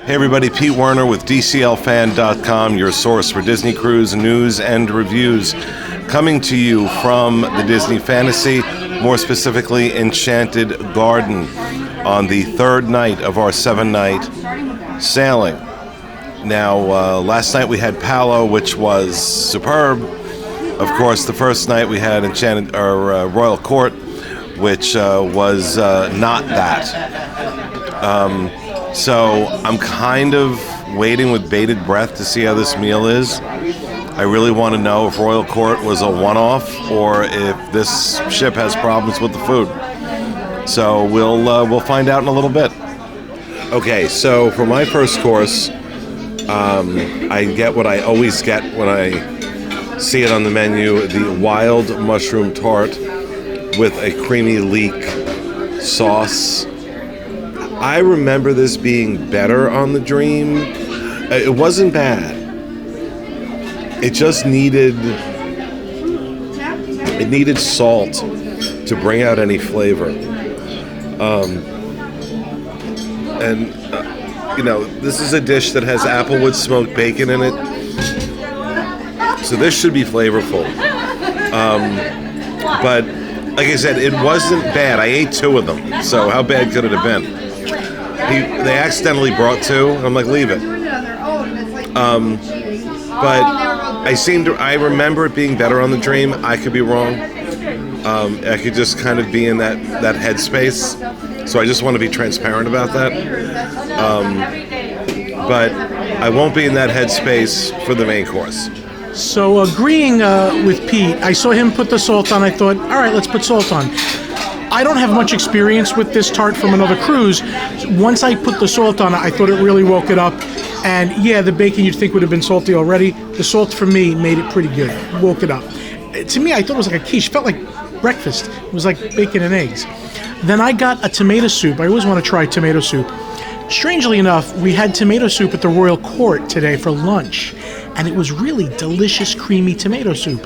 Hey everybody, Pete Werner with DCLFan.com, your source for Disney Cruise news and reviews, coming to you from the Disney Fantasy, more specifically Enchanted Garden, on the third night of our 7-night sailing. Now, last night we had Palo, which was superb. Of course, the first night we had Royal Court, which was not that. So I'm kind of waiting with bated breath to see how this meal is. I really want to know if Royal Court was a one-off or if this ship has problems with the food. So we'll find out in a little bit. Okay, so for my first course, I get what I always get when I see it on the menu, the wild mushroom tart with a creamy leek sauce. I remember this being better on the Dream. It wasn't bad. It just needed salt to bring out any flavor. This is a dish that has applewood smoked bacon in it. So this should be flavorful. But like I said, it wasn't bad. I ate 2 of them. So how bad could it have been? They accidentally brought 2. I'm like, leave it. But I remember it being better on the Dream. I could be wrong. I could just kind of be in that headspace. So I just want to be transparent about that. But I won't be in that headspace for the main course. So agreeing with Pete, I saw him put the salt on. I thought, all right, let's put salt on. I don't have much experience with this tart from another cruise. Once I put the salt on it, I thought it really woke it up. And yeah, the bacon you'd think would have been salty already. The salt for me made it pretty good, woke it up. To me, I thought it was like a quiche. It felt like breakfast. It was like bacon and eggs. Then I got a tomato soup. I always want to try tomato soup. Strangely enough, we had tomato soup at the Royal Court today for lunch. And it was really delicious, creamy tomato soup.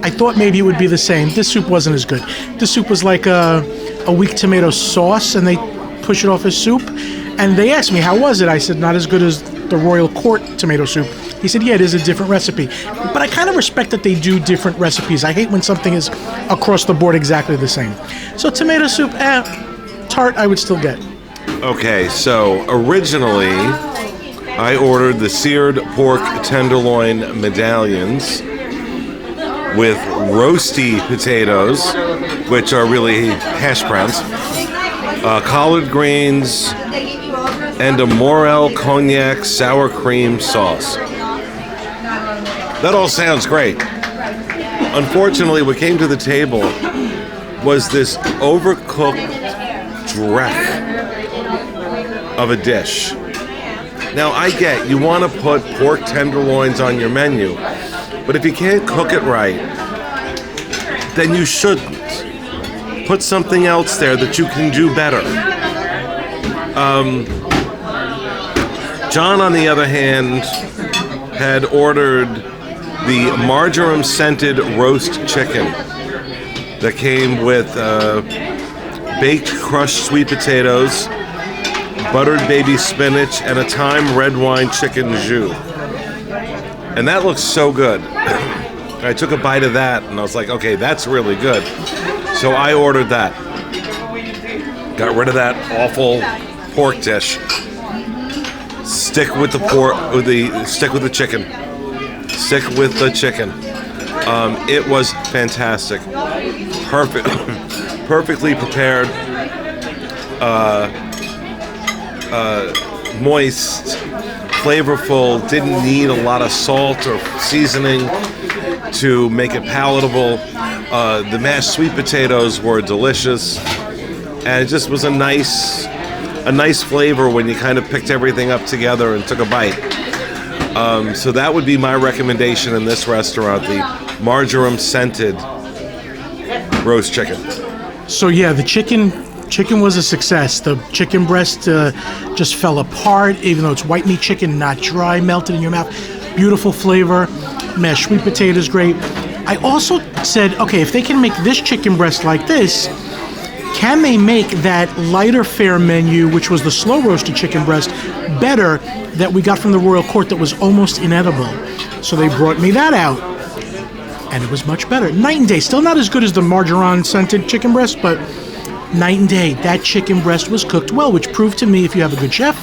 I thought maybe it would be the same. This soup wasn't as good. This soup was like a weak tomato sauce, and they push it off as soup. And they asked me, how was it? I said, not as good as the Royal Court tomato soup. He said, yeah, it is a different recipe. But I kind of respect that they do different recipes. I hate when something is across the board exactly the same. So tomato soup, tart, I would still get. Okay, so originally I ordered the seared pork tenderloin medallions with roasty potatoes, which are really hash browns, collard greens, and a Morel cognac sour cream sauce. That all sounds great. Unfortunately, what came to the table was this overcooked dreck of a dish. Now, I get you want to put pork tenderloins on your menu, but if you can't cook it right, then you shouldn't. Put something else there that you can do better. John, on the other hand, had ordered the marjoram-scented roast chicken that came with baked crushed sweet potatoes, buttered baby spinach, and a thyme red wine chicken jus. And that looks so good. I took a bite of that, and I was like, okay, that's really good. So I ordered that. Got rid of that awful pork dish. Stick with the chicken. Stick with the chicken. It was fantastic. Perfectly prepared. Moist, flavorful, didn't need a lot of salt or seasoning to make it palatable. The mashed sweet potatoes were delicious, and it just was a nice flavor when you kind of picked everything up together and took a bite. So that would be my recommendation in this restaurant, the marjoram-scented roast chicken. So yeah, the chicken was a success. The chicken breast just fell apart, even though it's white meat chicken, not dry, melted in your mouth. Beautiful flavor. Mashed sweet potatoes, great. I also said, okay, if they can make this chicken breast like this, Can they make that lighter fare menu, which was the slow roasted chicken breast, better that we got from the Royal Court that was almost inedible? So they brought me that out, and it was much better. Night and day. Still not as good as the margarine scented chicken breast, but night and day. That chicken breast was cooked well, which proved to me if you have a good chef,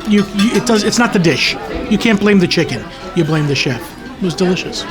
it's not the dish. You can't blame the chicken. You blame the chef. It was delicious.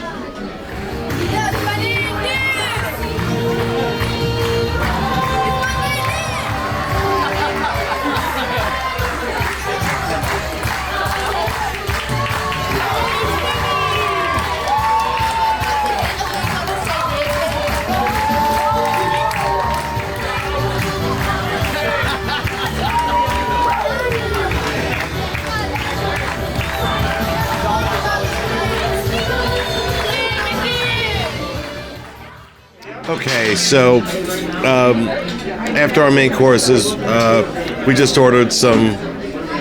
Okay, so after our main courses, we just ordered some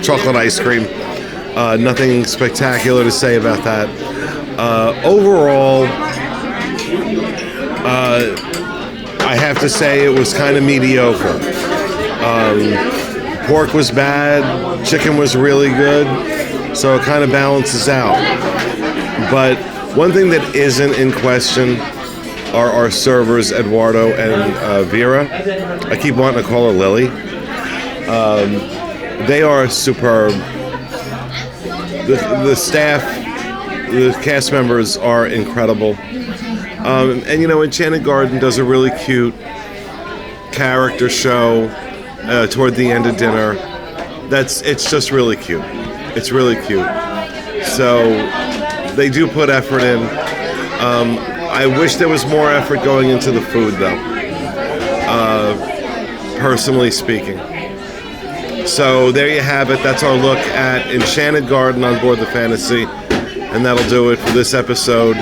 chocolate ice cream. Nothing spectacular to say about that. Overall, I have to say it was kind of mediocre. Pork was bad, chicken was really good, so it kind of balances out. But one thing that isn't in question are our servers, Eduardo and Vera. I keep wanting to call her Lily. They are superb. The staff, the cast members are incredible. And you know, Enchanted Garden does a really cute character show toward the end of dinner. It's just really cute. It's really cute. So they do put effort in. I wish there was more effort going into the food, though, personally speaking. So there you have it. That's our look at Enchanted Garden on board the Fantasy. And that'll do it for this episode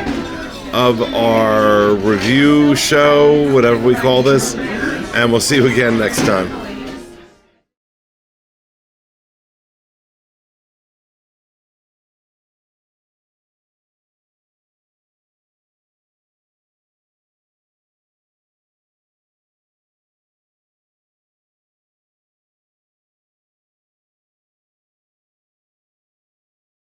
of our review show, whatever we call this. And we'll see you again next time.